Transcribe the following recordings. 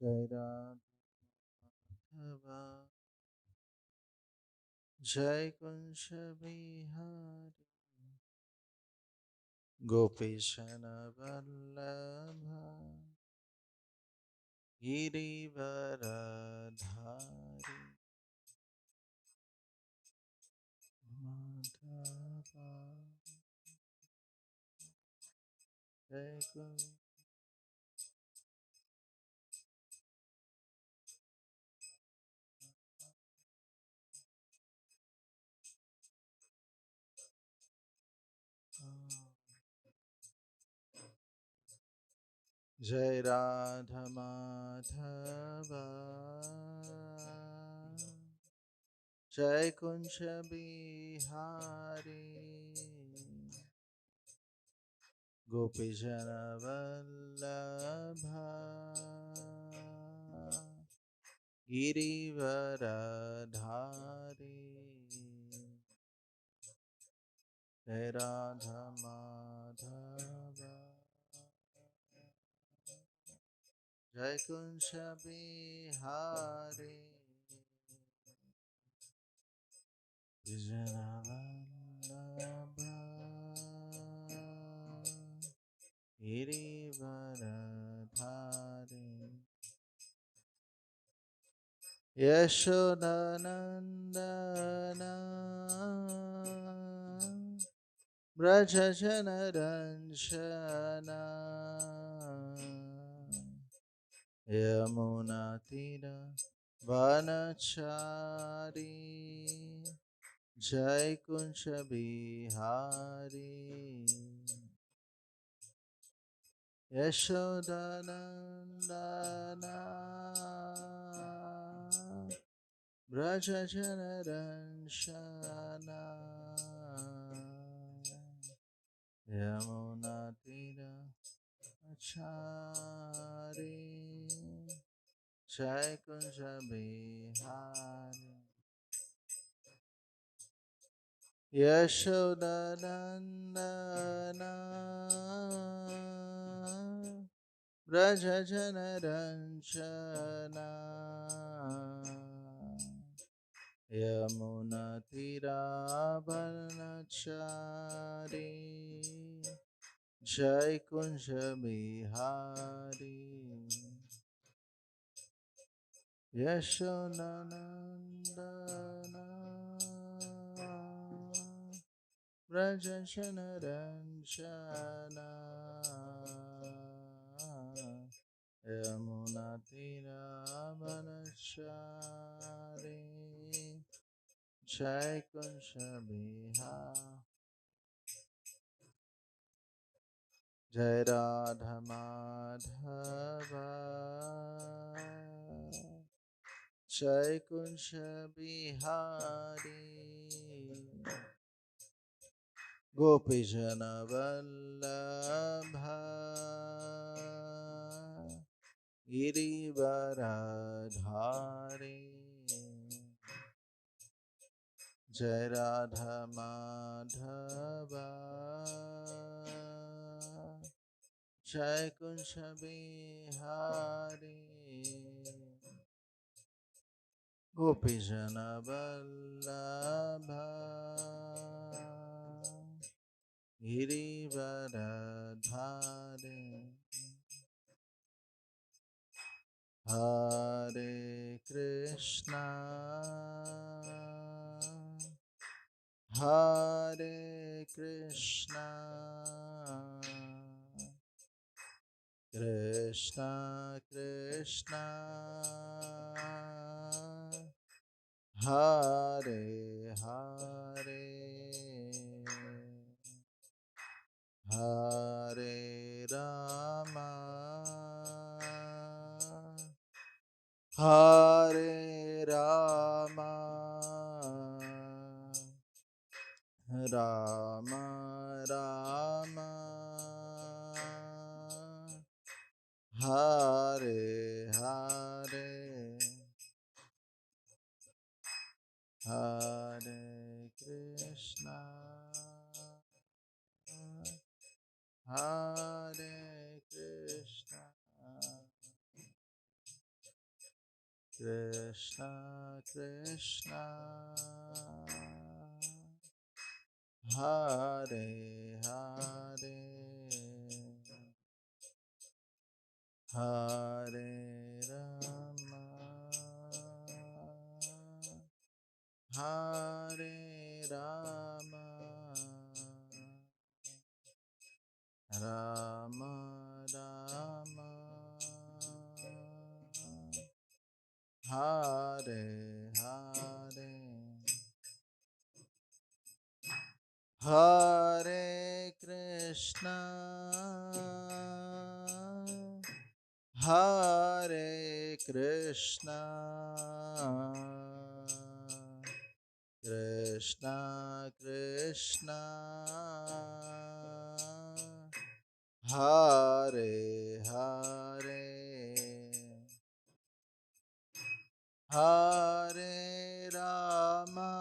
Jai Radha Jai Kunsha Bihari Gopishana Vallabha Girivaradhari Madhava Jai Jai Radha Madhava Jai Kunsha Bihari Gopijana Vallabha Girivaradhari Jai Radha Madhava Jai Kunsha Bihari Vijana Vallabha Girivaradhari Yashodanandana Brajajanaranjana Yamunatira Vanachari Jai Kunsha Bihari Yashodanandana Brajajanaranjana Yamunatira Achari Jai Kunja Bihari Yashodanandana Brajajanaranjana Yamunatiravanachari Jai Kunja Bihari Yashodanandana Brajajanaranjana Yamunatiravanachari Jai Kunja Bihari Jai Radha Madhava Jai Kunja Bihari Gopijana Vallabha Girivaradhari Jai Radha Madhava Jai Kunja Bihari Gopijana Vallabha Girivaradhari Hare Krishna Hare Krishna Krishna Krishna Hare Hare Hare Rama Hare Rama Rama Rama Hare Hare Hare Krishna Hare Krishna Krishna Hare Hare Hare Rama Hare Rama Rama Rama Hare Hare Hare Krishna Hare Krishna Krishna Krishna Hare Hare Hare Rama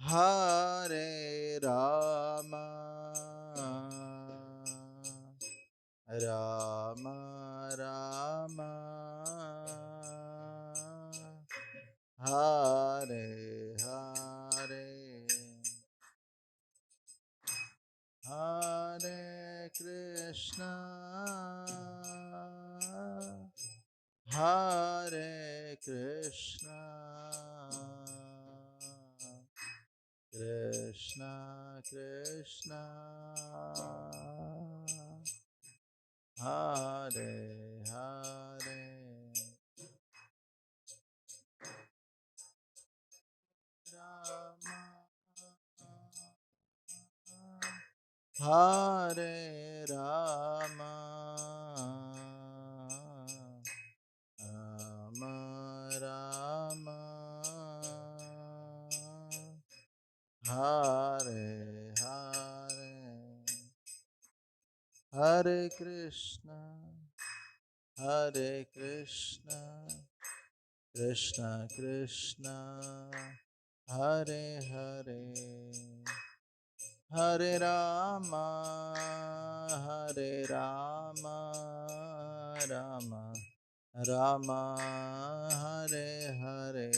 Hare Rama Rama Rama Hare Hare Hare Krishna Hare Krishna Krishna Krishna Hare Hare Rama Hare Rama Rama Rama Hare Hare Hare Krishna Hare Krishna Krishna Krishna Hare Hare Hare Rama Hare Rama Rama Rama Hare Hare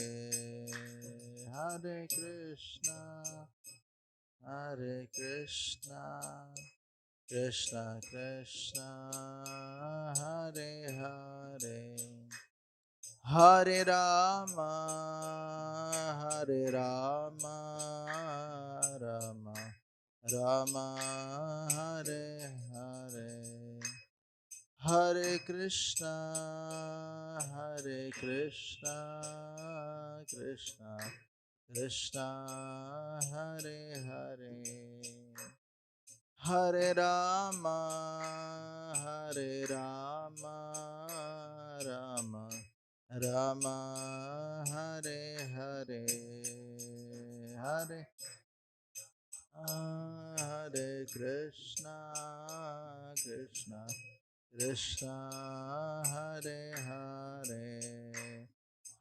Hare Krishna Hare Krishna Krishna Krishna Hare Hare Hare Rama Hare Rama Rama Rama Hare Hare Hare Krishna Hare Krishna Krishna Krishna Hare Hare Hare Rama Hare Rama Rama Rama Hare Hare Hare Hare Krishna Krishna Krishna Hare Hare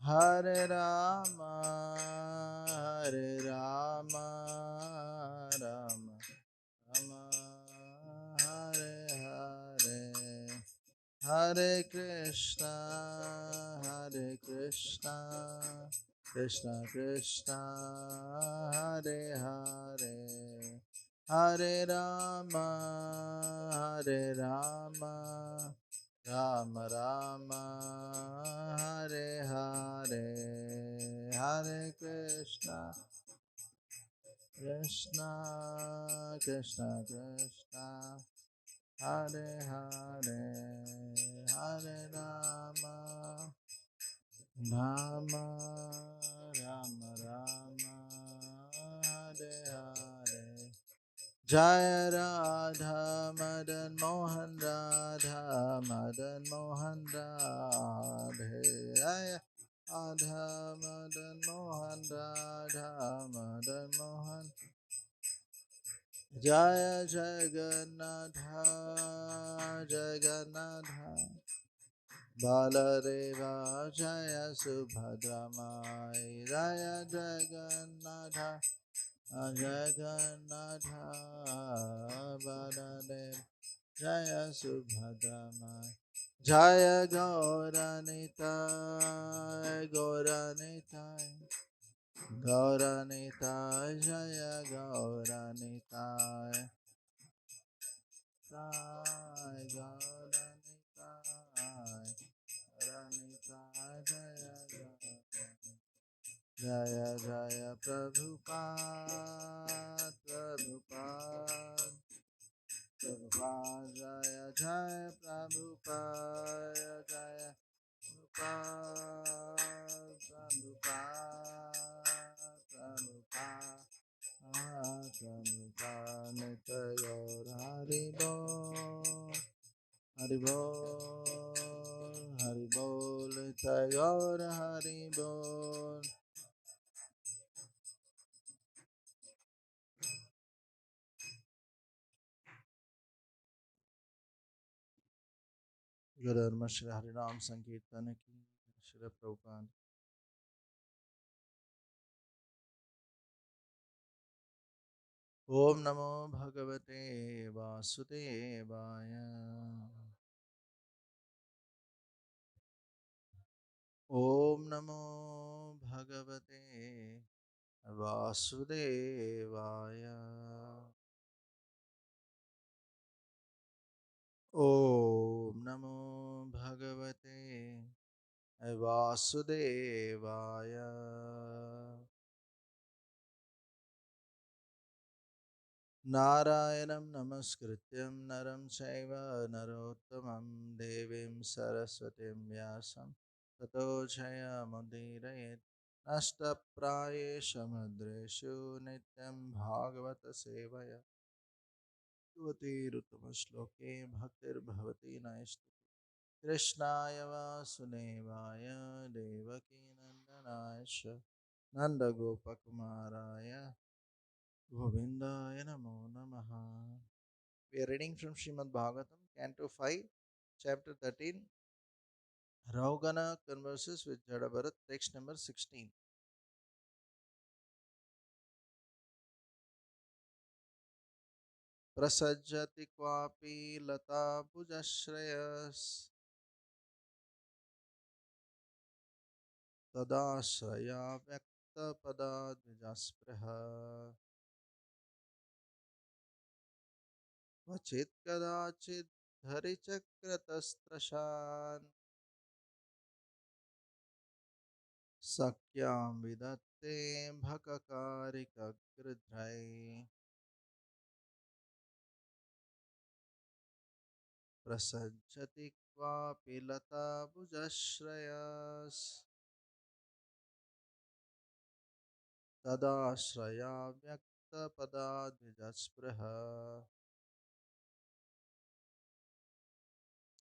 Hare Rama Hare Rama Rama Rama Hare Hare Hare Krishna Hare Krishna Krishna Krishna Hare Hare Hare Rama Hare Rama Rama Rama Hare Hare Hare Krishna Krishna Krishna Krishna Hare Hare Hare Rama Rama Rama Rama Hare Hare Jaya Radha Madan Mohan Radha Madan Mohan Radhe Jaya Radha Madan Mohan Radha Madan Mohan Jaya Jagannatha Jagannatha Baladeva Jaya Subhadramai Jaya Jagannatha Jagannatha Baladeva Jaya Subhadramai Jaya Gauranitai, Gauranitai, Gauranitai, Jaya Gauranitai, Sai Gauranitai, Gauranitai, Jaya Gauranitai. Jaya Jaya Prabhupada, Prabhupada, Prabhupada, Jaya Jaya Prabhupada, Jaya Prabhupada, Prabhupada, Prabhupada, Nitya Gaur Hari Bol, Hari Bol, Hari Bol, Nitya Gaur Hari Bol. गुरुर्म Shri हरिनाम संकीर्तन की श्री प्रभुपाद। ओम नमो भगवते वासुदेवाय। ओम नमो भगवते वासुदेवाय। ओम नमो भगवते वासुदेवाय। नारायणं नमस्कृत्यं नरं चैव नरोत्तमं देवीं सरस्वतीं व्यासं ततो जयमुदीरयेत्। नष्टप्रायेषु भद्रेषु नित्यं भागवत सेवया भगवतीरुत्तमश्लोके भक्तिर्भवति नैष्टिकी। कृष्णाय वासुदेवाय देवकीनन्दनाय च नन्दगोपकुमाराय Govindaya Namo Namaha. We are reading from Srimad Bhagavatam, Canto 5, Chapter 13, Raugana converses with Jadabharat, text number 16. Prasajjati kvapi lata bhujashrayas tadashraya vyakta pada dvijaspraha vachit kadachit dhari chakratastrashan sakyam vidatte bhakakarikagridhrai प्रसज्जति क्वापि लता भुजश्रयस् तदाश्रया व्यक्तपदाद्विजस्पृह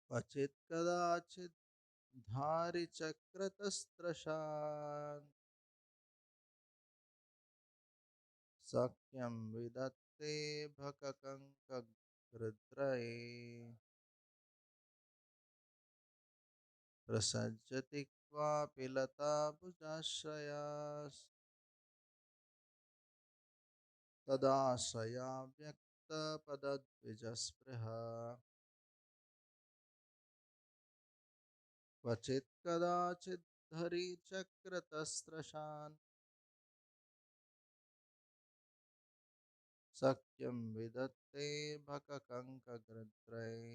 क्वचित् कदाचित् धारिचक्रतस्त्रशान् सख्यं विदत्ते भककङ्कगृध्रये प्रसज्जति क्वापि लता भुजाश्रयास् तदाश्रया व्यक्तपदद्विजस्पृह क्वचित् कदाचित् धरी चक्रतस्त्रशान् सख्यं विदत्ते भककङ्कगृध्रये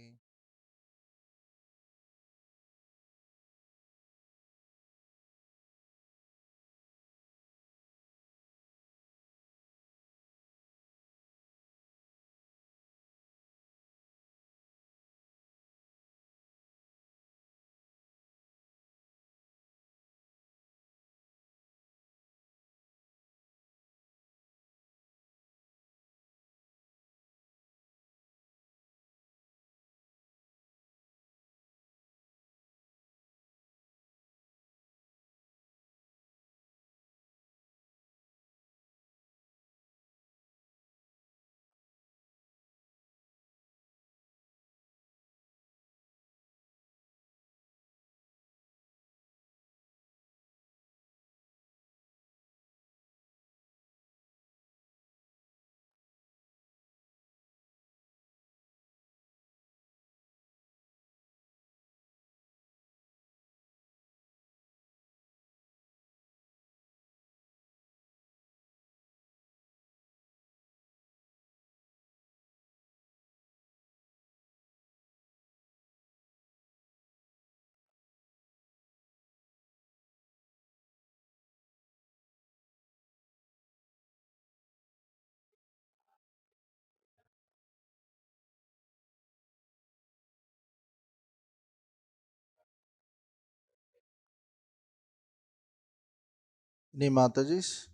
Any Matajis?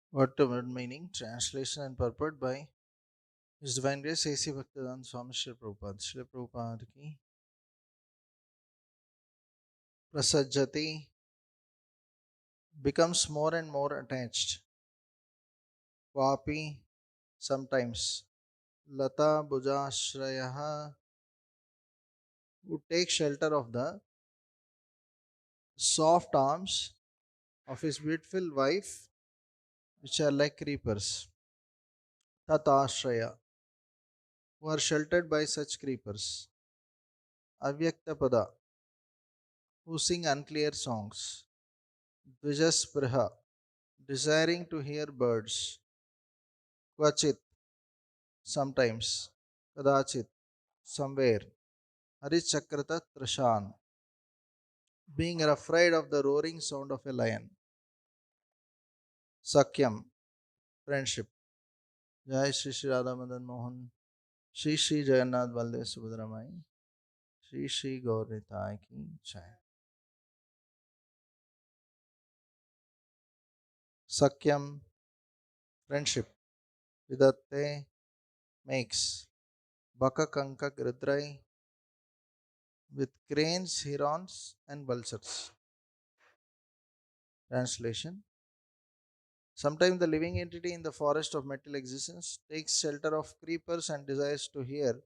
What the word meaning, translation and purport by His Divine Grace A.C. Bhaktivedanta Swami Srila Prabhupada. Srila Prabhupada ki prasajjati becomes more and more attached. Vapi sometimes. Lata Bhujashrayaha would take shelter of the soft arms of his beautiful wife, which are like creepers. Tatashraya, who are sheltered by such creepers. Avyaktapada, who sing unclear songs. Dvijaspriha, desiring to hear birds. Kvachit, sometimes. Kadachit, somewhere. Harichakrata Trashan, being afraid of the roaring sound of a lion. Sakyam, friendship. Jai Shri Shri Radha Madan Mohan, Shri Shri Jagannath Baldev Subhadra Mai, Shri Shri Gaur Nitai ki Jai. Sakyam, friendship. Vidatte, makes. Baka Kanka Gridrai, with cranes, herons, and vultures. Translation. Sometimes the living entity in the forest of material existence takes shelter of creepers and desires to hear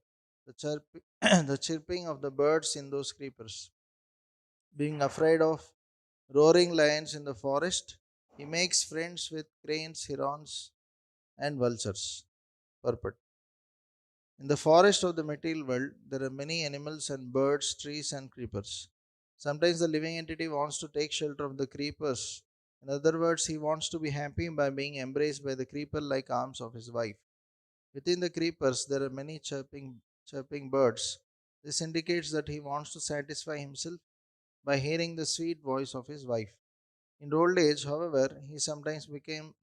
the chirping of the birds in those creepers. Being afraid of roaring lions in the forest, he makes friends with cranes, herons, and vultures. Purport. In the forest of the material world, there are many animals and birds, trees, and creepers. Sometimes the living entity wants to take shelter of the creepers. In other words, he wants to be happy by being embraced by the creeper like arms of his wife. Within the creepers, there are many chirping birds. This indicates that he wants to satisfy himself by hearing the sweet voice of his wife. In old age, however, he sometimes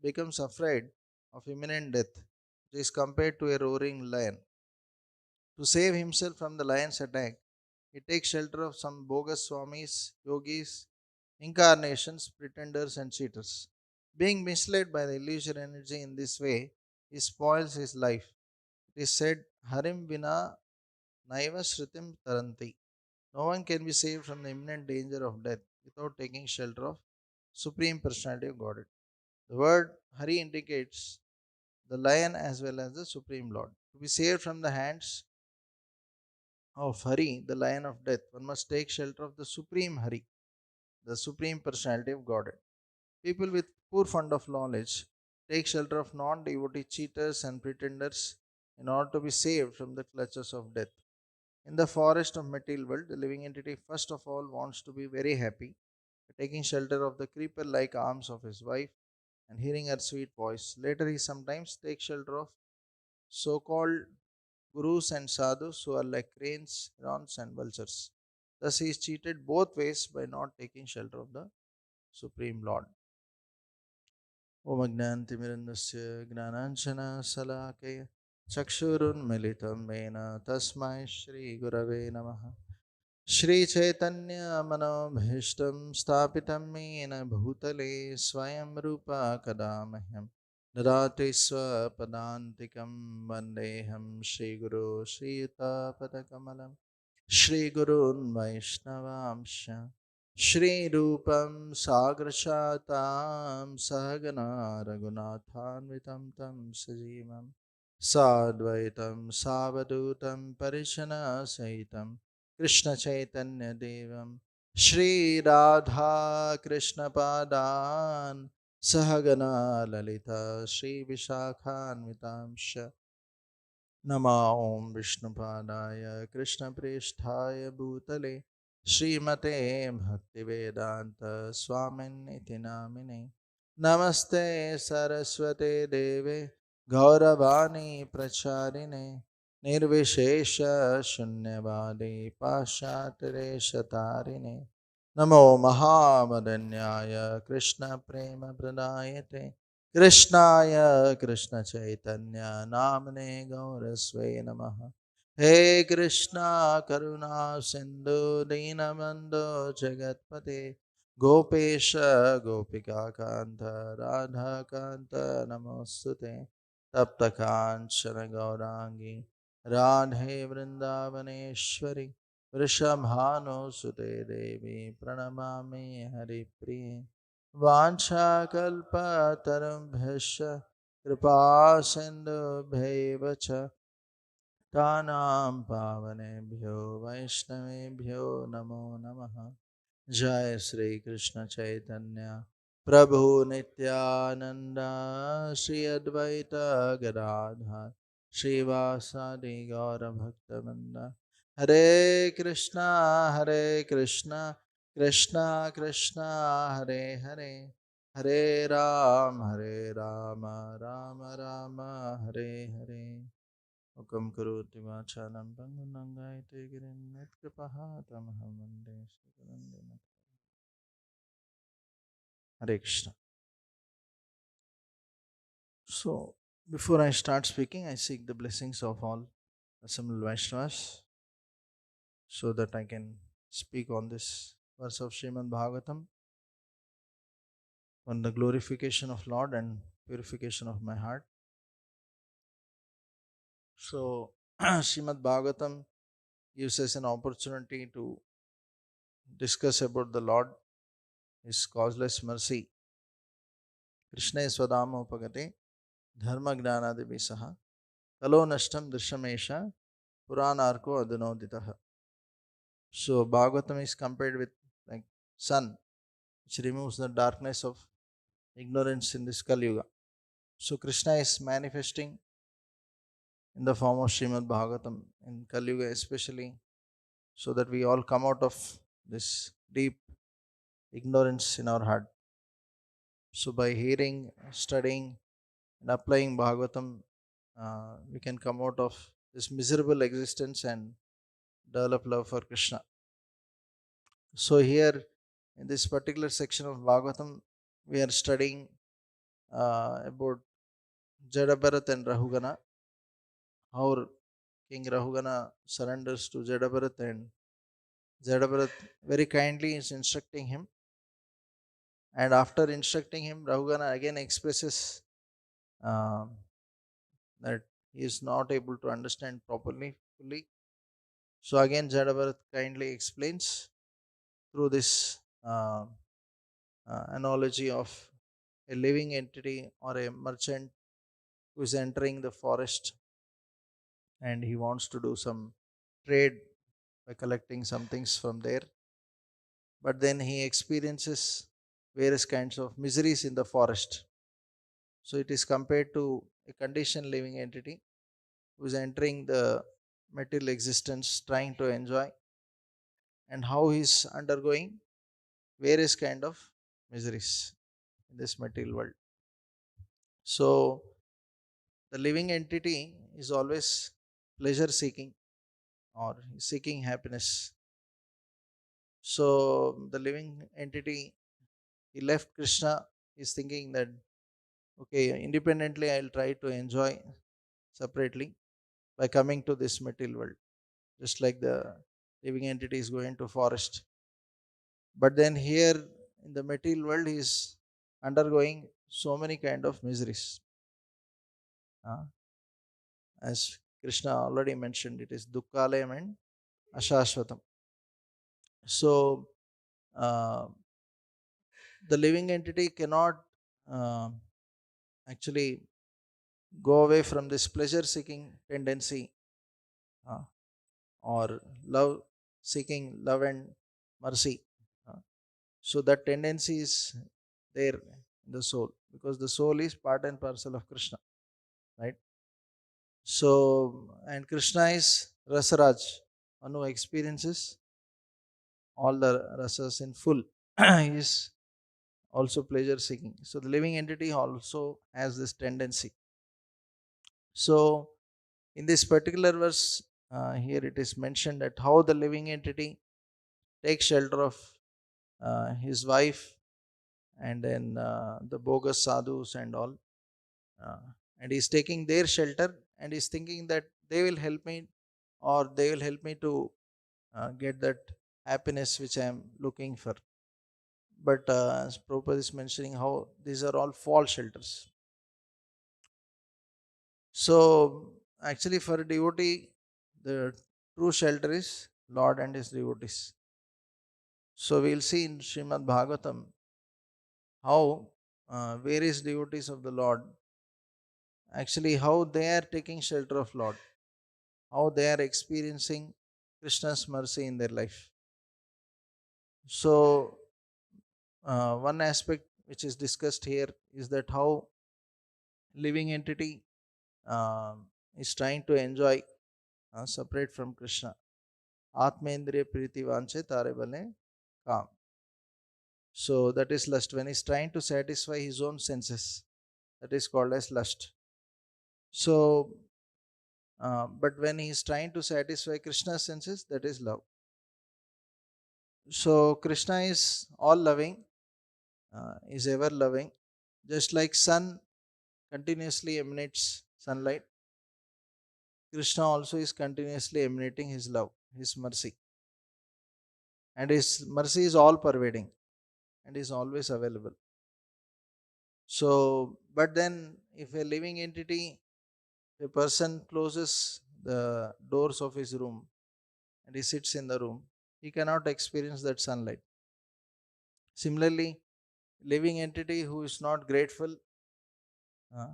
becomes afraid of imminent death, which is compared to a roaring lion. To save himself from the lion's attack, he takes shelter of some bogus swamis, yogis, incarnations, pretenders, and cheaters. Being misled by the illusory energy in this way, he spoils his life. It is said, Harim Vina Naiva Shritim Taranti. No one can be saved from the imminent danger of death without taking shelter of Supreme Personality of Godhead. The word Hari indicates the lion as well as the Supreme Lord. To be saved from the hands of Hari, the lion of death, one must take shelter of the Supreme Hari, the Supreme Personality of Godhead. People with poor fund of knowledge take shelter of non devotee cheaters and pretenders in order to be saved from the clutches of death. In the forest of material world, the living entity first of all wants to be very happy, taking shelter of the creeper like arms of his wife and hearing her sweet voice. Later, he sometimes takes shelter of so called gurus and sadhus who are like cranes, herons, and vultures. Thus, he is cheated both ways by not taking shelter of the Supreme Lord. Om Ajnantimirandasya Gnananjana Chakshurunmilitam Mena Tasmai Shri Gurave Namaha Shri Chaitanya Manobhishtam Stapitam Mena Bhutale Swayam Rupa Kadamahyam Narate Swapadantikam Vandeham Shri Guru Shri Yuta Padakamalam Shri Gurun Vaishnavamsha Shri Rupam Sagrachatam Sahagana Raghunathanvitam Tam Sajivam Sadvaitam Savadutam Parishana Sahitam Krishna Chaitanya Devam Shri Radha Krishna Padan Sahagana Lalita Shri Vishakhanvitamsha Nama Om Vishnupadaya Krishna Prishthaya Bhutale Srimate Bhaktivedanta Swamin Iti Namine Namaste Saraswate Deve Gauravani Pracharine Nirvishesha Shunyavadi Pashatare Shatarine Namo Mahamadanyaya Krishna Prema Pradayate Krishnaya Krishna Chaitanya Namane Gaurasve Namaha He Krishna Karuna Sindhu Dinamando Jagatpate Gopesha Gopika Kanta Radha Kanta Namostute Tapta Kanchana Gaurangi Radhe Vrindavaneshwari Vrishabhano Sute Devi Pranamami Hari Priye वाञ्छाकल्पतरुभ्यश्च कृपासिन्धुभ्यैव च तानां पावनेभ्यो वैष्णवेभ्यो नमो नमः जय श्री कृष्ण चैतन्य प्रभु नित्यानंद श्री अद्वैत गदाधर श्रीवासादि गौर भक्तवृंद हरे कृष्णा कृष्णा कृष्णा हरे हरे हरे राम राम राम हरे हरे हुकम करोति वाचालं पंगुलंघयते गिरिं यत्कृपः तमहं वन्दे श्रीगुरुं Hare Krishna. So, before I start speaking, I seek the blessings of all assembled Vaishnavas so that I can speak on this verse of Srimad Bhagavatam on the glorification of Lord and purification of my heart. So, Srimad Bhagavatam gives us an opportunity to discuss about the Lord, His causeless mercy. Krishna Swadama Upagate Dharma Gnana Devisaha Kalo Nashtam Drishamesha Puranarko Adunoditaha. So Bhagavatam is compared with like sun, which removes the darkness of ignorance in this Kali Yuga. So Krishna is manifesting in the form of Srimad Bhagavatam in Kali Yuga, especially so that we all come out of this deep ignorance in our heart. So by hearing, studying, and applying Bhagavatam, we can come out of this miserable existence and develop love for Krishna. So here in this particular section of Bhagavatam, we are studying about Jadabharat and Rahugana, how King Rahugana surrenders to Jadabharat, and Jadabharat very kindly is instructing him. And after instructing him, Rahugana again expresses um that he is not able to understand properly, fully. So again, Jadabharat kindly explains through this analogy of a living entity or a merchant who is entering the forest and he wants to do some trade by collecting some things from there, but then he experiences various kinds of miseries in the forest. So it is compared to a conditioned living entity who is entering the material existence trying to enjoy, and how he is undergoing various kind of miseries in this material world. So the living entity is always pleasure seeking or seeking happiness. So the living entity, he left Krishna, is thinking that okay, independently I'll try to enjoy separately by coming to this material world, just like the living entity is going to forest. But then here in the material world, he is undergoing so many kind of miseries. Uh, as Krishna already mentioned, it is Dukkalayam and Ashashvatam. So uh, the living entity cannot uh, actually go away from this pleasure seeking tendency, uh, or love seeking love and mercy. uh, so that tendency is there in the soul, because the soul is part and parcel of Krishna, right? So, and Krishna is Rasaraj, one who experiences all the rasas in full. He is also pleasure seeking. So the living entity also has this tendency. So in this particular verse, here it is mentioned that how the living entity takes shelter of his wife, and then the bogus sadhus and all, uh, and he's taking their shelter, and he's thinking that they will help me, or they will help me to get that happiness which I am looking for. But as Prabhupada is mentioning, how these are all false shelters. So actually, for a devotee, the true shelter is Lord and his devotees. So we'll see in Srimad Bhagavatam how various devotees of the Lord, actually how they are taking shelter of Lord, how they are experiencing Krishna's mercy in their life. So one aspect which is discussed here is that how living entity is trying to enjoy separate from Krishna. Atmendriya priti vanche tare bale kam. So that is lust. When he's trying to satisfy his own senses, that is called as lust. So, but when he's trying to satisfy Krishna's senses, that is love. So Krishna is all loving, is ever loving. Just like sun continuously emanates sunlight, Krishna also is continuously emanating his love, his mercy. And his mercy is all pervading and is always available. So, but then if a living entity, a person closes the doors of his room and he sits in the room, he cannot experience that sunlight. Similarly, living entity who is not grateful, uh,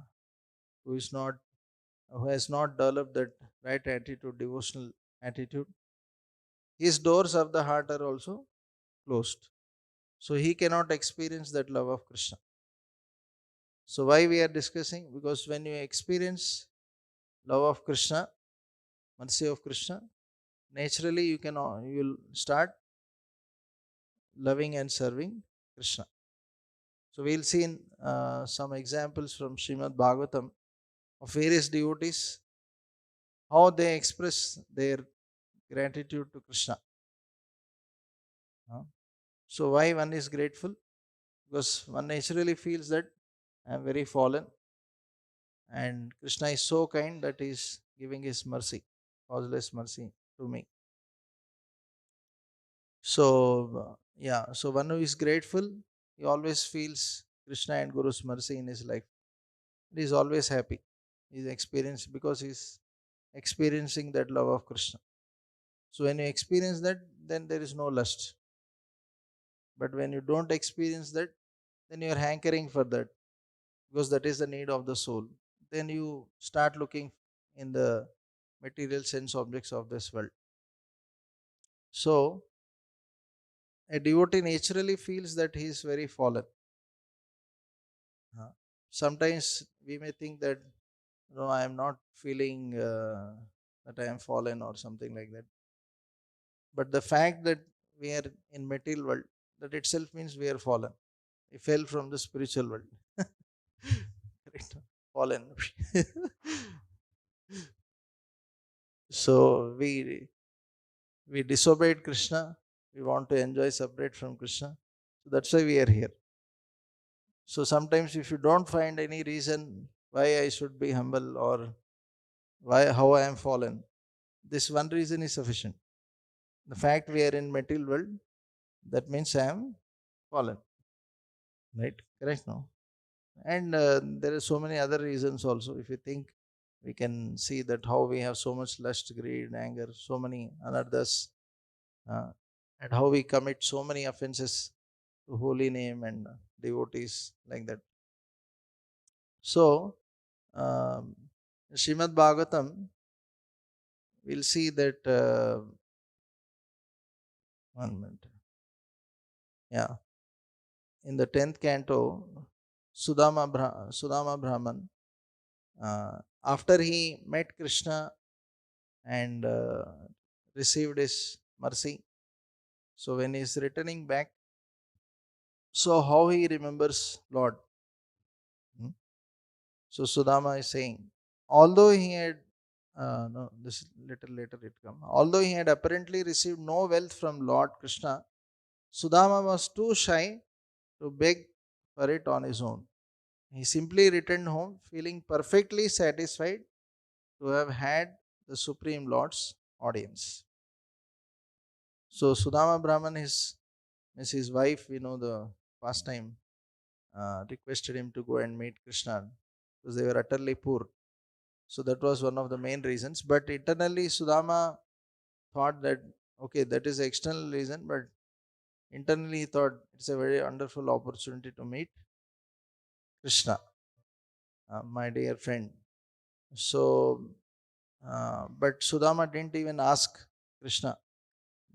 who is not, who has not developed that right attitude, devotional attitude, his doors of the heart are also closed. So he cannot experience that love of Krishna. So why we are discussing? Because when you experience love of Krishna, mercy of Krishna, naturally you will start loving and serving Krishna. So we'll see in some examples from Srimad Bhagavatam of various devotees, how they express their gratitude to Krishna. So why one is grateful? Because one naturally feels that I am very fallen, and Krishna is so kind that he is giving his mercy, causeless mercy to me. So yeah, so one who is grateful, he always feels Krishna and Guru's mercy in his life. He is always happy. He is experienced because he is experiencing that love of Krishna. So when you experience that, then there is no lust. But when you don't experience that, then you are hankering for that, because that is the need of the soul. Then you start looking in the material sense objects of this world. So a devotee naturally feels that he is very fallen. Sometimes we may think that no, I am not feeling that I am fallen or something like that. But the fact that we are in material world, that itself means we are fallen. We fell from the spiritual world. Correct? Fallen. So we disobeyed Krishna. We want to enjoy separate from Krishna. So that's why we are here. So sometimes if you don't find any reason why I should be humble, or why how I am fallen, this one reason is sufficient. The fact we are in material world, that means I am fallen. Right? Correct? No? And there are so many other reasons also. If you think, we can see that how we have so much lust, greed, anger, so many anarthas, uh, and how we commit so many offenses to holy name and devotees like that. So, um, Srimad Bhagavatam, we'll see that. One minute. Yeah, in the 10th canto, Sudama Brahman, After he met Krishna and received his mercy, so when he is returning back, so how he remembers Lord? Hmm? So Sudama is saying, although he had no, this little later it come. Although he had apparently received no wealth from Lord Krishna, Sudama was too shy to beg for it on his own. He simply returned home feeling perfectly satisfied to have had the Supreme Lord's audience. So Sudama Brahman, his wife, we know the past time, requested him to go and meet Krishna because they were utterly poor. So that was one of the main reasons. But internally, Sudama thought that, okay, that is the external reason, but internally he thought it's a very wonderful opportunity to meet Krishna, my dear friend. So, but Sudama didn't even ask Krishna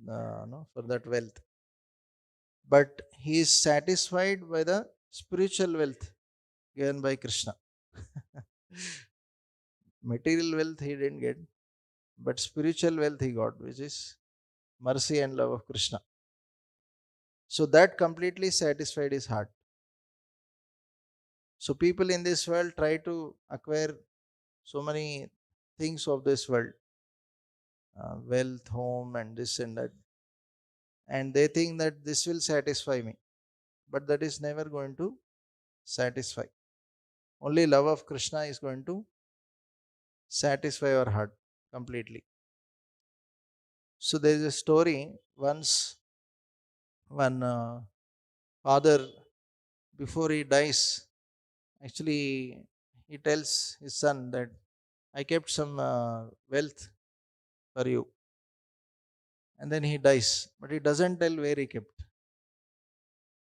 no, for that wealth. But he is satisfied by the spiritual wealth given by Krishna. Material wealth he didn't get, but spiritual wealth he got, which is mercy and love of Krishna. So that completely satisfied his heart. So people in this world try to acquire so many things of this world, wealth, home, and this and that, and they think that this will satisfy me, but that is never going to satisfy. Only love of Krishna is going to satisfy our heart completely. So there is a story once one father, before he dies, actually he tells his son that I kept some wealth for you, and then he dies, but he doesn't tell where he kept.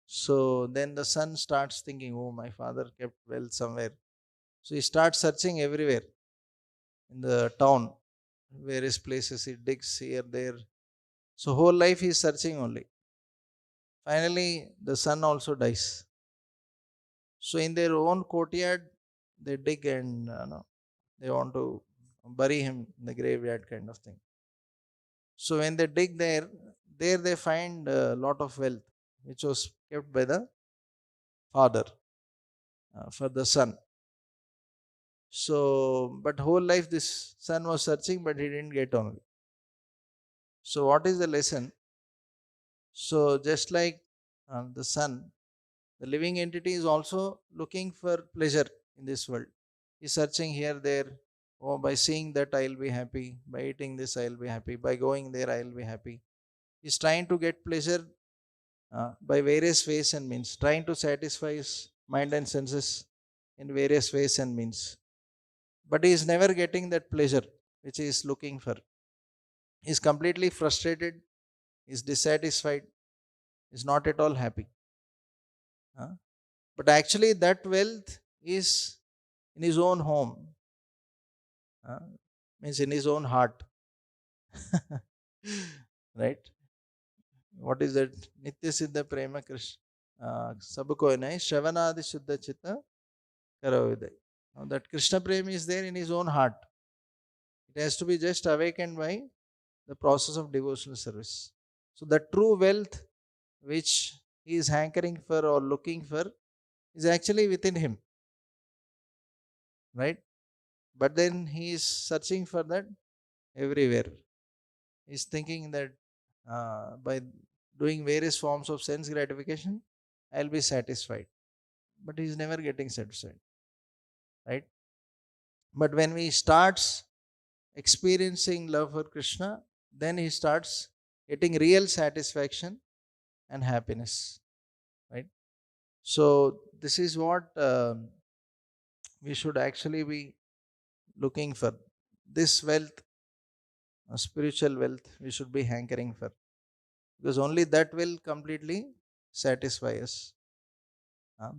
So then the son starts thinking, oh, my father kept wealth somewhere. So he starts searching everywhere in the town, various places. He digs here, there. So whole life he is searching only. Finally, the son also dies. So in their own courtyard, they dig and no, they want to bury him in the graveyard kind of thing. So when they dig there they find a lot of wealth which was kept by the father for the son. So, but whole life this son was searching, but he didn't get only. So, what is the lesson? So, just like the son, the living entity is also looking for pleasure in this world. He's searching here, there. Oh, by seeing that I'll be happy. By eating this, I'll be happy. By going there, I'll be happy. He's trying to get pleasure by various ways and means, trying to satisfy his mind and senses in various ways and means. But he is never getting that pleasure which he is looking for. He is completely frustrated, is dissatisfied, is not at all happy. But actually, that wealth is in his own home, means in his own heart. Right? What is that? Nitya Siddha Prema Krishna. Sabko hai Shravanadi Shuddha Chitta Karaviday. That Krishna Prema is there in his own heart. It has to be just awakened by the process of devotional service. So the true wealth which he is hankering for or looking for is actually within him, right? But then he is searching for that everywhere. He is thinking that by doing various forms of sense gratification, I'll be satisfied. But he is never getting satisfied, right? But when he starts experiencing love for Krishna, then he starts getting real satisfaction and happiness, right? So this is what we should actually be looking for. This wealth, spiritual wealth, we should be hankering for, because only that will completely satisfy us.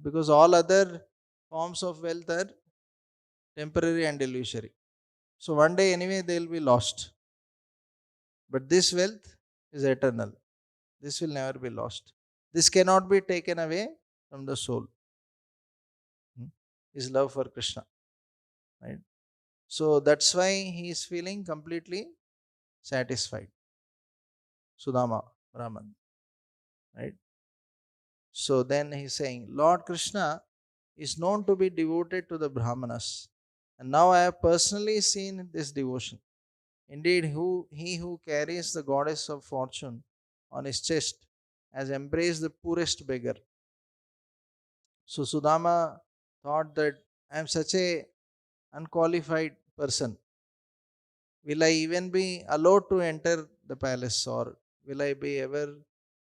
Because all other forms of wealth are temporary and illusory. So one day anyway they will be lost. But this wealth is eternal. This will never be lost. This cannot be taken away from the soul. His love for Krishna. right? So that's why he is feeling completely satisfied. Sudama Brahman, right? So then he's saying, Lord Krishna is known to be devoted to the Brahmanas, and now I have personally seen this devotion. Indeed, he who carries the goddess of fortune on his chest has embraced the poorest beggar. So Sudama thought that I am such a unqualified person. Will I even be allowed to enter the palace, or will I be ever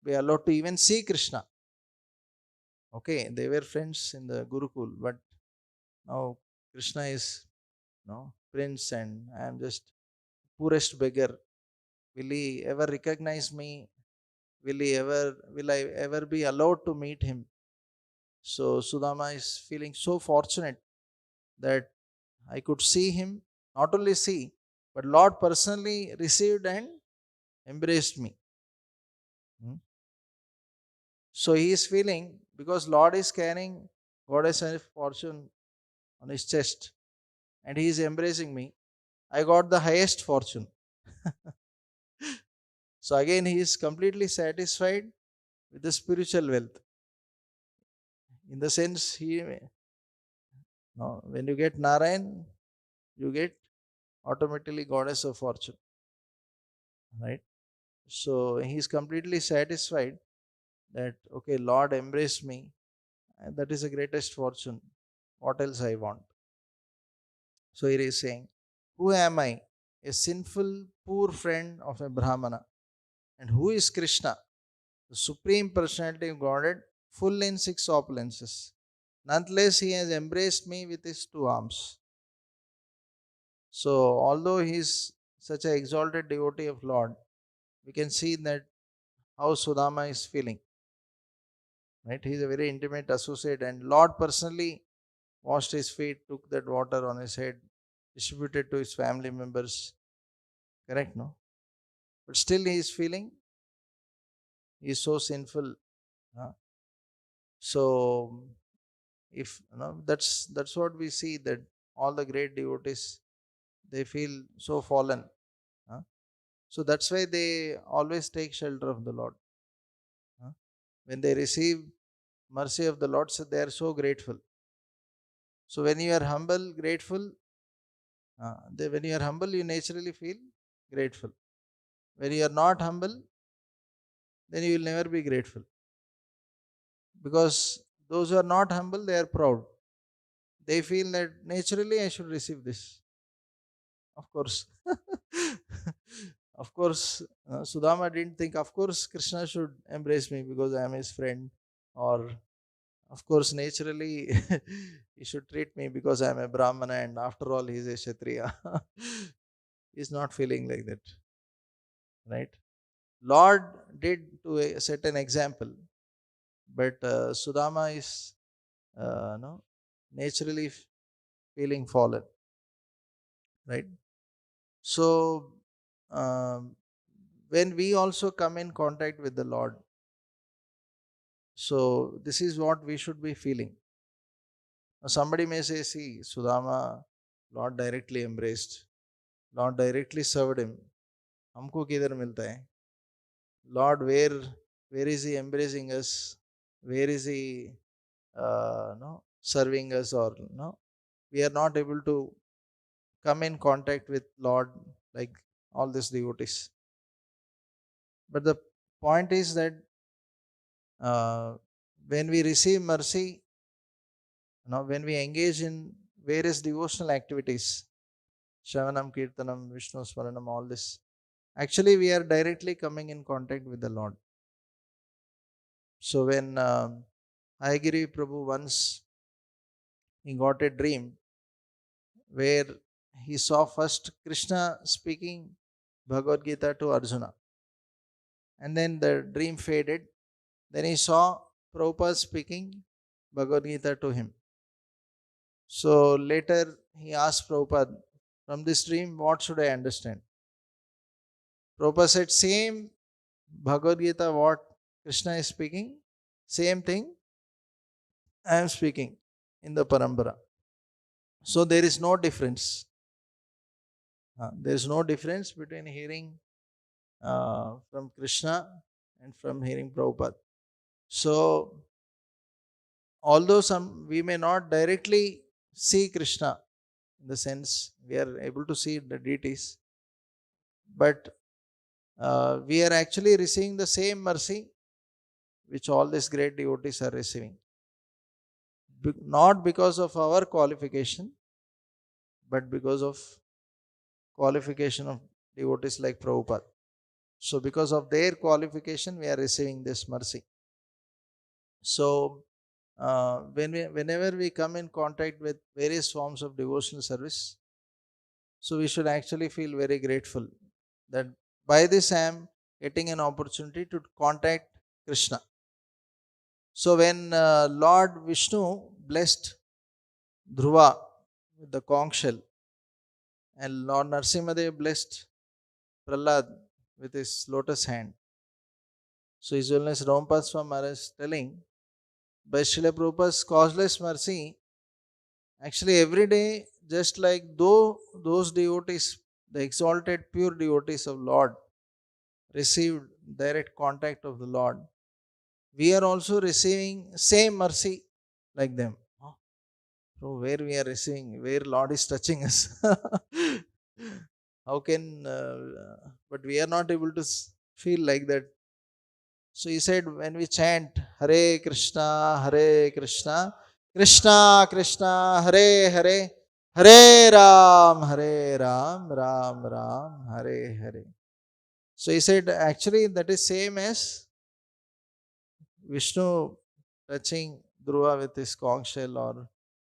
be allowed to even see Krishna? Okay, they were friends in the Gurukul, but now Krishna is prince and I am just poorest beggar. Will he ever recognize me? Will I ever be allowed to meet him? So Sudama is feeling so fortunate that I could see him, not only see, but Lord personally received and embraced me. Hmm. So he is feeling, because Lord is carrying goddess of fortune on his chest and he is embracing me, I got the highest fortune. So again, he is completely satisfied with the spiritual wealth. In the sense, when you get Narayan, you get automatically goddess of fortune, right? So he is completely satisfied that, okay, Lord embraced me, and that is the greatest fortune. What else I want? So he is saying, who am I? A sinful, poor friend of a Brahmana. And who is Krishna? The Supreme Personality of Godhead, full in six opulences. Nonetheless, he has embraced me with his two arms. So, although he is such an exalted devotee of Lord, we can see that how Sudama is feeling. Right? He is a very intimate associate, and Lord personally washed his feet, took that water on his head, distributed to his family members. Correct, no? But still, he is feeling he is so sinful. Huh? So, if that's what we see, that all the great devotees, they feel so fallen. Huh? So that's why they always take shelter of the Lord. Huh? When they receive mercy of the Lord, so they are so grateful. So when you are humble, grateful, when you are humble, you naturally feel grateful. When you are not humble, then you will never be grateful. Because those who are not humble, they are proud. They feel that naturally I should receive this. Of course. Of course, Sudama didn't think, of course, Krishna should embrace me because I am his friend. Or, of course, naturally, he should treat me because I am a Brahmana and after all, he is a Kshatriya. He's not feeling like that. Right? Lord did to set an example, but Sudama is no, naturally feeling fallen. Right? So, um, when we also come in contact with the Lord, so this is what we should be feeling. Now somebody may say, see, Sudama, Lord directly embraced, Lord directly served him. हमको किधर मिलता है? Lord, where is he embracing us? Where is he no, serving us? Or no, we are not able to come in contact with Lord like all these devotees. But the point is that uh, when we receive mercy, when we engage in various devotional activities, Shravanam, Kirtanam, Vishnu Smaranam, all this, actually we are directly coming in contact with the Lord. So when Hayagiri Prabhu once, he got a dream where he saw first Krishna speaking Bhagavad Gita to Arjuna, and then the dream faded. Then he saw Prabhupada speaking Bhagavad Gita to him. So later he asked Prabhupada, from this dream, what should I understand? Prabhupada said, same Bhagavad Gita, what Krishna is speaking, same thing I am speaking in the Parampara. So there is no difference. There is no difference between hearing from Krishna and from hearing Prabhupada. So although some we may not directly see Krishna, in the sense we are able to see the deities, but we are actually receiving the same mercy which all these great devotees are receiving. Not because of our qualification, but because of qualification of devotees like Prabhupada. So because of their qualification, we are receiving this mercy. So whenever we come in contact with various forms of devotional service, so we should actually feel very grateful that by this I am getting an opportunity to contact Krishna. So when Lord Vishnu blessed Dhruva with the conch shell, and Lord Narsimhadev blessed Prahlad with his lotus hand. So His Holiness Ramapada Swami Maharaj is telling, by Srila Prabhupada's causeless mercy, actually every day, just like though those devotees, the exalted pure devotees of Lord, received direct contact of the Lord, we are also receiving same mercy like them. So where we are receiving, where Lord is touching us. How can, but we are not able to feel like that. So he said, when we chant Hare Krishna, Hare Krishna, Krishna Krishna, Hare Hare, Hare Ram, Hare Ram, Ram Ram, Hare Hare. So he said, actually, that is same as Vishnu touching Dhruva with his conch shell, or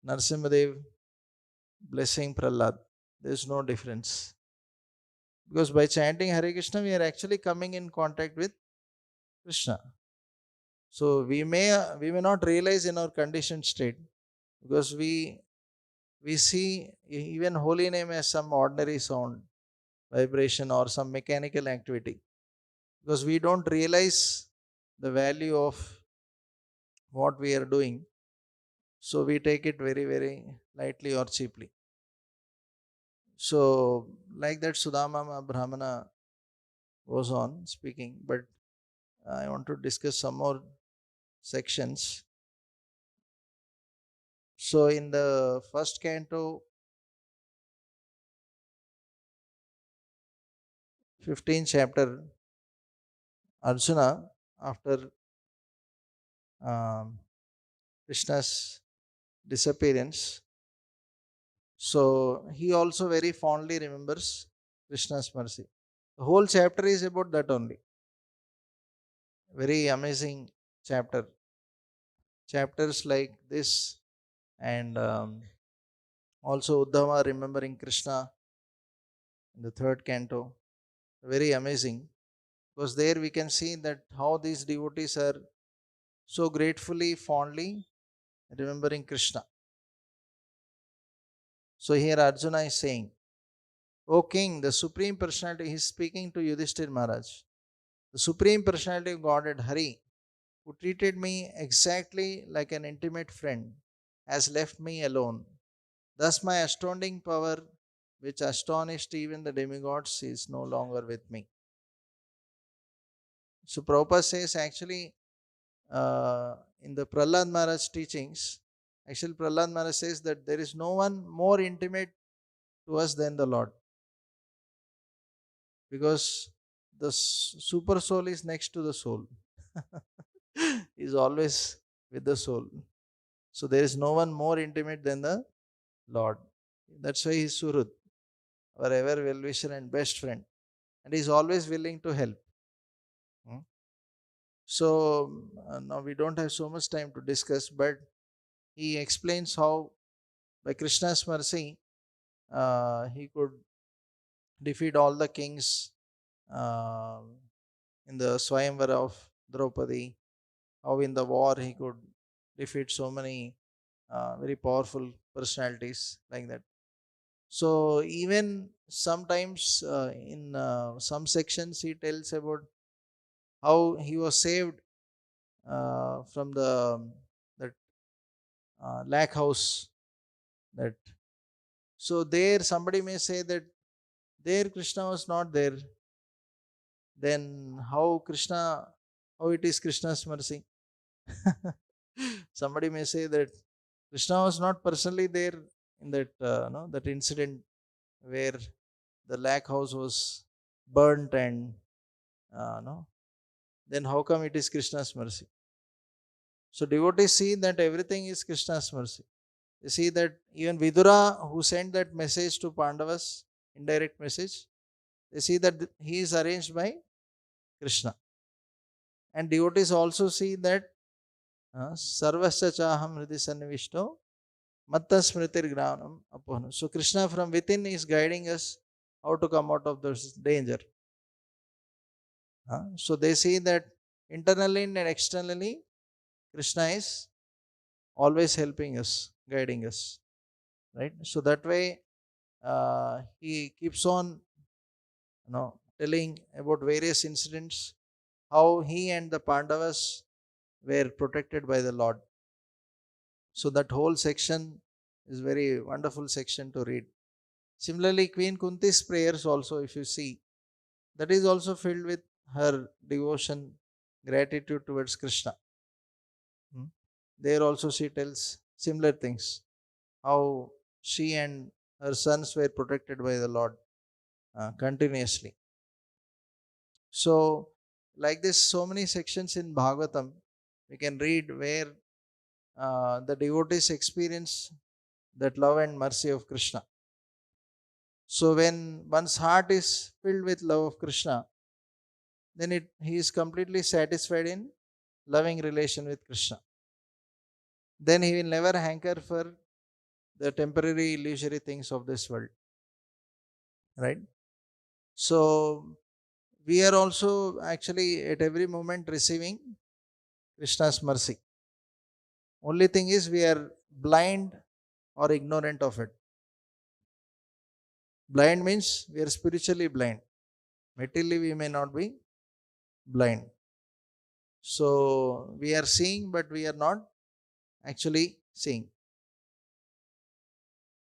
Narsimhadev blessing Prahlad. There is no difference. Because by chanting Hare Krishna, we are actually coming in contact with Krishna. So we may not realize in our conditioned state, because we see even holy name as some ordinary sound, vibration, or some mechanical activity, because we don't realize the value of what we are doing. So we take it very, very lightly or cheaply. So like that, Sudama Brahmana goes on speaking, but I want to discuss some more sections. So in the first canto, 15th chapter, Arjuna, after um, Krishna's disappearance, so he also very fondly remembers Krishna's mercy. The whole chapter is about that only. Very amazing chapter. Chapters like this, and also Uddhava remembering Krishna in the third canto. Very amazing, because there we can see that how these devotees are so gratefully, fondly remembering Krishna. So here Arjuna is saying, O King, the Supreme Personality, he is speaking to Yudhishthir Maharaj. The Supreme Personality of Godhead, Hari, who treated me exactly like an intimate friend, has left me alone. Thus my astounding power, which astonished even the demigods, is no longer with me. So Prabhupada says, actually, in the Prahlad Maharaj teachings, actually Prahlad Maharaj says that there is no one more intimate to us than the Lord, because the super soul is next to the soul. Is always with the soul. So there is no one more intimate than the Lord. That's why he is Surut, our ever well wisher and best friend, and he is always willing to help. Hmm. So now we don't have so much time to discuss, but he explains how by Krishna's mercy he could defeat all the kings uh, in the Swayamvara of Draupadi, how in the war he could defeat so many very powerful personalities like that. So even sometimes in some sections he tells about how he was saved from the that lakh house, that So there somebody may say that there Krishna was not there. Then how it is Krishna's mercy? Somebody may say that Krishna was not personally there in that no, that incident where the lake house was burnt and no, then how come it is Krishna's mercy? So devotees see that everything is Krishna's mercy. They see that even Vidura, who sent that message to Pandavas, indirect message, they see that he is arranged by Krishna. And devotees also see that Sarvasya chaham hridi sannivishto matta smritir gnanam apohanu. So Krishna from within is guiding us how to come out of this danger. So they see that internally and externally Krishna is always helping us, guiding us. Right? So that way he keeps on telling about various incidents, how he and the Pandavas were protected by the Lord. So that whole section is very wonderful section to read. Similarly, Queen Kunti's prayers also, if you see, that is also filled with her devotion, gratitude towards Krishna. There also she tells similar things, how she and her sons were protected by the Lord continuously. So, like this, so many sections in Bhagavatam we can read where the devotees experience that love and mercy of Krishna. So, when one's heart is filled with love of Krishna, then he is completely satisfied in loving relation with Krishna. Then he will never hanker for the temporary illusory things of this world. Right? So, we are also actually at every moment receiving Krishna's mercy. Only thing is we are blind or ignorant of it. Blind means we are spiritually blind. Materially we may not be blind. So we are seeing but we are not actually seeing.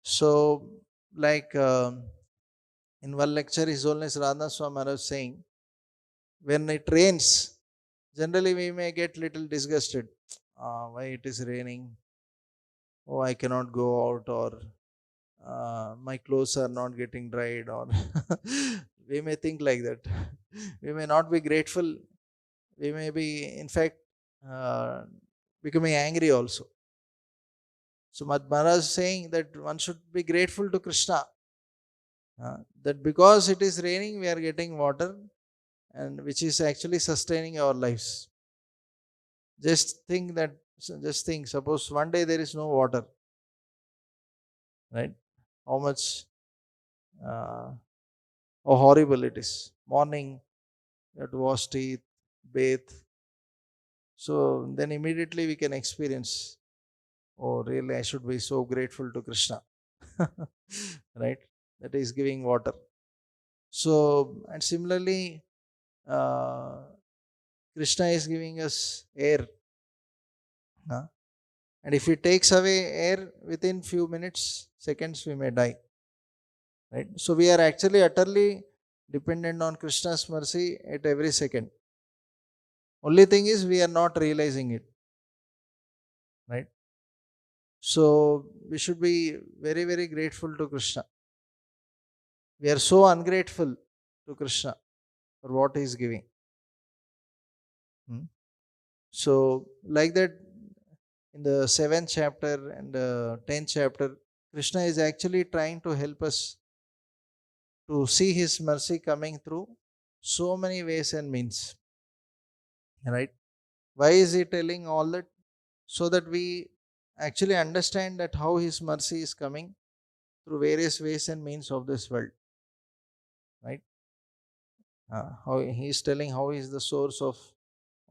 So like in one lecture His Holiness Radha Swami was saying, when it rains, generally we may get little disgusted. Why it is raining? Oh, I cannot go out, or my clothes are not getting dried, or we may think like that. We may not be grateful. We may be, in fact, uh, becoming angry also. So Maharaj is saying that one should be grateful to Krishna, that because it is raining, we are getting water, and which is actually sustaining our lives. Just think that, suppose one day there is no water, right? How much, how horrible it is. Morning, you have to wash teeth, bathe. So then immediately we can experience, oh, really, I should be so grateful to Krishna, right? That is giving water. So, and similarly, uh, Krishna is giving us air. And if he takes away air within few minutes, seconds, we may die. Right? So we are actually utterly dependent on Krishna's mercy at every second. Only thing is we are not realizing it. Right? So we should be very, very grateful to Krishna. We are so ungrateful to Krishna for what he is giving. So, like that, in the 7th chapter and 10th chapter, Krishna is actually trying to help us to see his mercy coming through so many ways and means. Right? Why is he telling all that? So that we actually understand that how his mercy is coming through various ways and means of this world. Right? How he is telling how he is the source of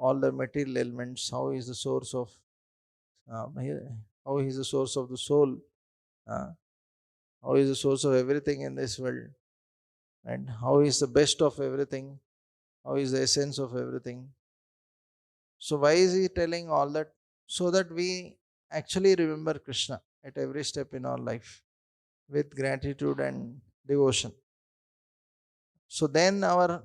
all the material elements, how he is the source of how he is the source of the soul, how he is the source of everything in this world, and how he is the best of everything, how he is the essence of everything. So why is he telling all that? So that we actually remember Krishna at every step in our life. with gratitude and devotion. So then our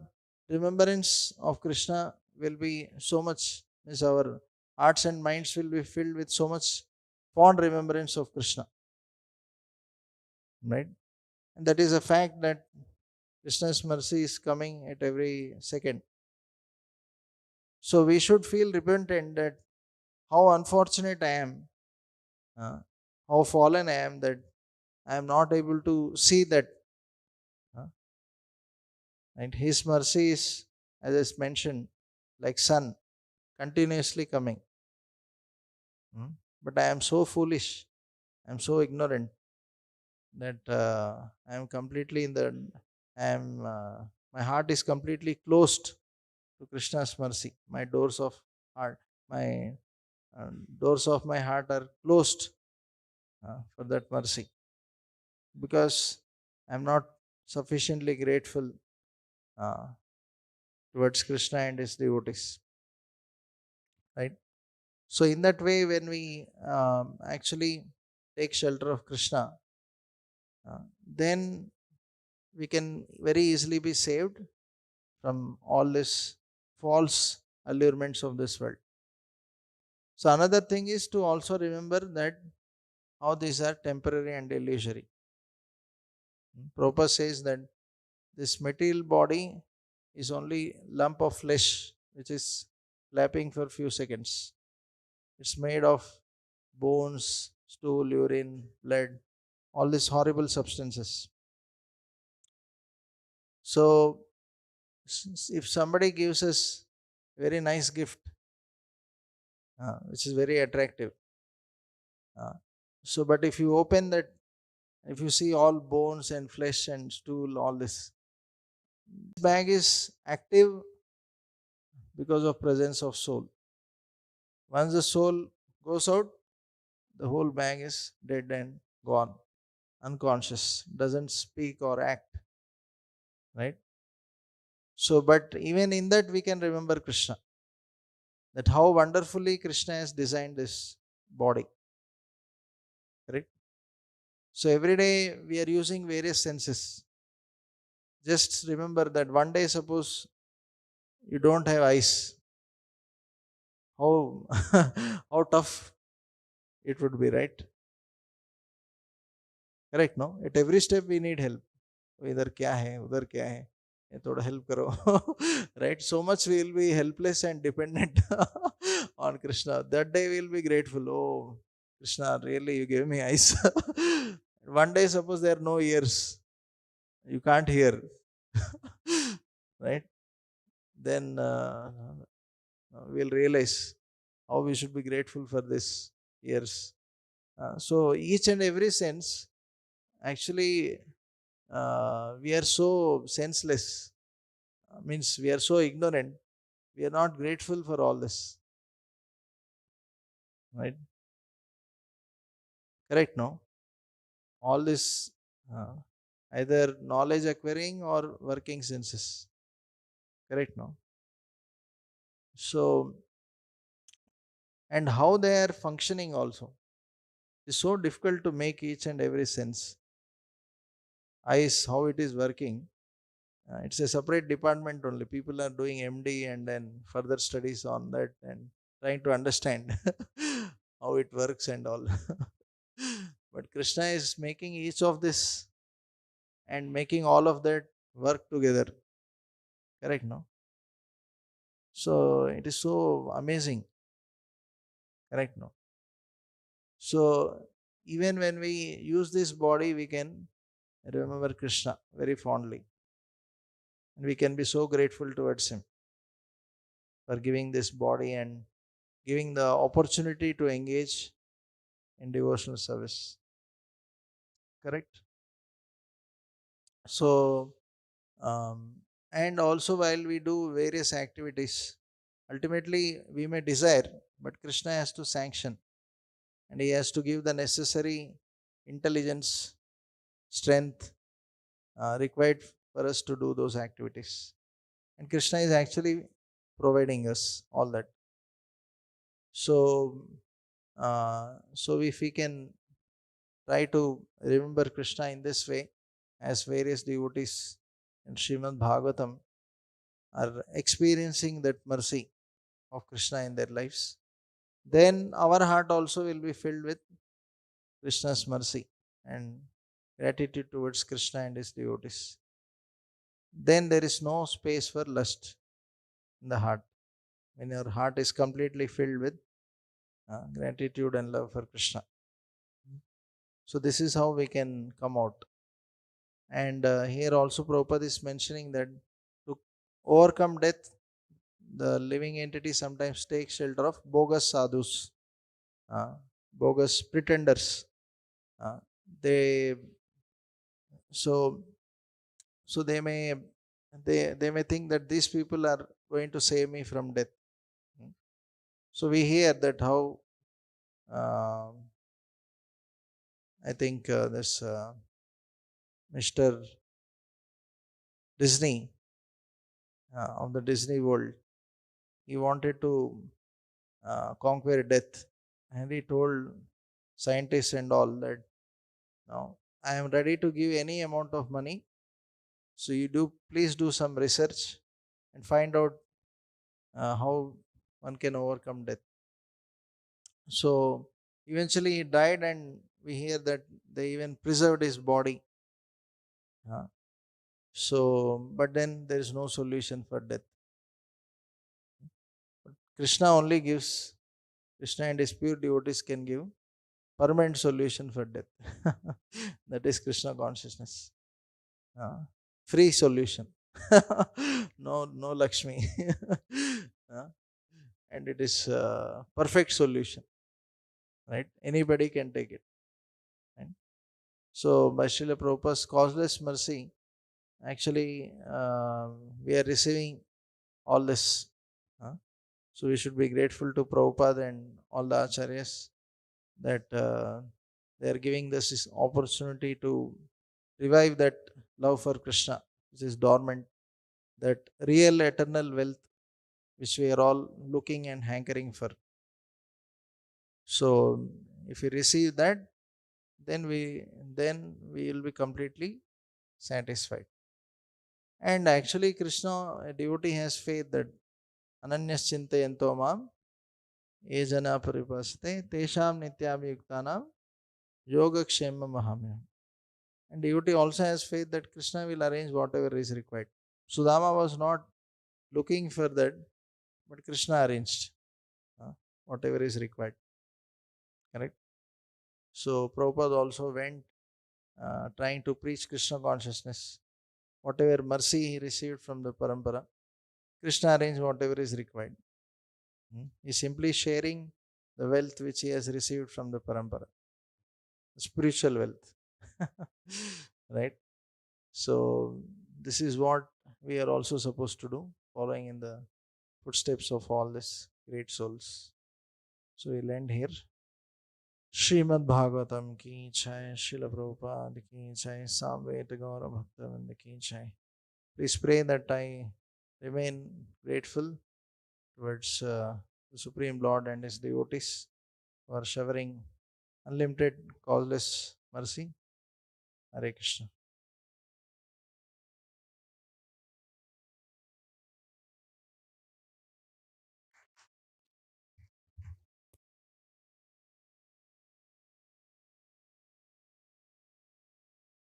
remembrance of Krishna will be so much, means our hearts and minds will be filled with so much fond remembrance of Krishna, right? And that is a fact that Krishna's mercy is coming at every second. So we should feel repentant that how unfortunate I am, uh, how fallen I am, that I am not able to see that. uh, and His mercy is, as I mentioned, like sun continuously coming. Hmm. But I am so foolish, I am so ignorant that I am completely in the, I am, my heart is completely closed to Krishna's mercy. My doors of heart, my doors of my heart are closed for that mercy, because I am not sufficiently grateful uh, towards Krishna and his devotees, right? So, in that way, when we actually take shelter of Krishna, then we can very easily be saved from all this false allurements of this world. So, another thing is to also remember that how these are temporary and illusory. Prabhupada says that this material body is only lump of flesh which is flapping for few seconds. It's made of bones, stool, urine, blood, all these horrible substances. So, if somebody gives us a very nice gift, which is very attractive, uh, so but if you open that, if you see all bones and flesh and stool, all this bag is active because of presence of soul. Once the soul goes out, the whole bag is dead and gone, unconscious, doesn't speak or act, right? So, but even in that, we can remember Krishna, that how wonderfully Krishna has designed this body, correct? So, every day we are using various senses. Just remember that one day, suppose you don't have eyes, how how tough it would be, right? Correct, no? At every step we need help. इधर क्या है उधर क्या है ये थोड़ा help करो. Right, so much we will be helpless and dependent on Krishna. That day we will be grateful. Oh Krishna, really you gave me eyes. One day suppose there are no ears, you can't hear. Right, then we'll realize how we should be grateful for this ears. So each and every sense, actually, we are so senseless, means we are so ignorant, we are not grateful for all this, right? Correct, no? All this, uh, either knowledge acquiring or working senses, correct, no? So, and how they are functioning also, it's so difficult to make each and every sense. Eyes, how it is working, it's a separate department only. People are doing MD and then further studies on that and trying to understand how it works and all. But Krishna is making each of this and making all of that work together. Correct, no? So it is so amazing. Correct, no? So even when we use this body, we can remember Krishna very fondly. And we can be so grateful towards Him for giving this body and giving the opportunity to engage in devotional service. Correct? So, um, and also while we do various activities, ultimately we may desire, but Krishna has to sanction and He has to give the necessary intelligence, strength required for us to do those activities. And Krishna is actually providing us all that. So, so if we can try to remember Krishna in this way, as various devotees in Srimad Bhagavatam are experiencing that mercy of Krishna in their lives, then our heart also will be filled with Krishna's mercy and gratitude towards Krishna and his devotees. Then there is no space for lust in the heart. When your heart is completely filled with gratitude and love for Krishna. So, this is how we can come out. And here also Prabhupada is mentioning that to overcome death, the living entity sometimes takes shelter of bogus sadhus, uh, bogus pretenders. Uh, they so so they may think that these people are going to save me from death. So we hear that how I think this Mr. Disney of the Disney world, he wanted to conquer death, and he told scientists and all that now I am ready to give any amount of money. So you do please do some research and find out how one can overcome death. So eventually he died, and we hear that they even preserved his body. Uh, so, but then there is no solution for death. Krishna only gives, Krishna and his pure devotees can give permanent solution for death. That is Krishna consciousness. Uh, Free solution. No Lakshmi. Uh, and it is perfect solution. Right? Anybody can take it. Right? So, by Srila Prabhupada's causeless mercy, actually, we are receiving all this. So, we should be grateful to Prabhupada and all the acharyas that they are giving us this opportunity to revive that love for Krishna, which is dormant, that real eternal wealth which we are all looking and hankering for. So, if we receive that, then we will be completely satisfied. And actually, Krishna, a devotee has faith that Ananyas Chintayanto Mam Ye Jana Paripasate Tesham Nityabhiyuktanam Yoga Kshema Mahamya. And devotee also has faith that Krishna will arrange whatever is required. Sudama was not looking for that, but Krishna arranged whatever is required. Correct? So Prabhupada also went trying to preach Krishna consciousness. Whatever mercy he received from the parampara, Krishna arranged whatever is required. He is simply sharing the wealth which he has received from the parampara, spiritual wealth. Right? So, this is what we are also supposed to do, following in the footsteps of all these great souls. So, we'll end here. Srimad Bhagavatam ki jai, Srila Prabhupada ki jai, Samveta Gaura Bhaktavinda ki jai. Please pray that I remain grateful towards the Supreme Lord and His devotees for showering unlimited, causeless mercy. Hare Krishna.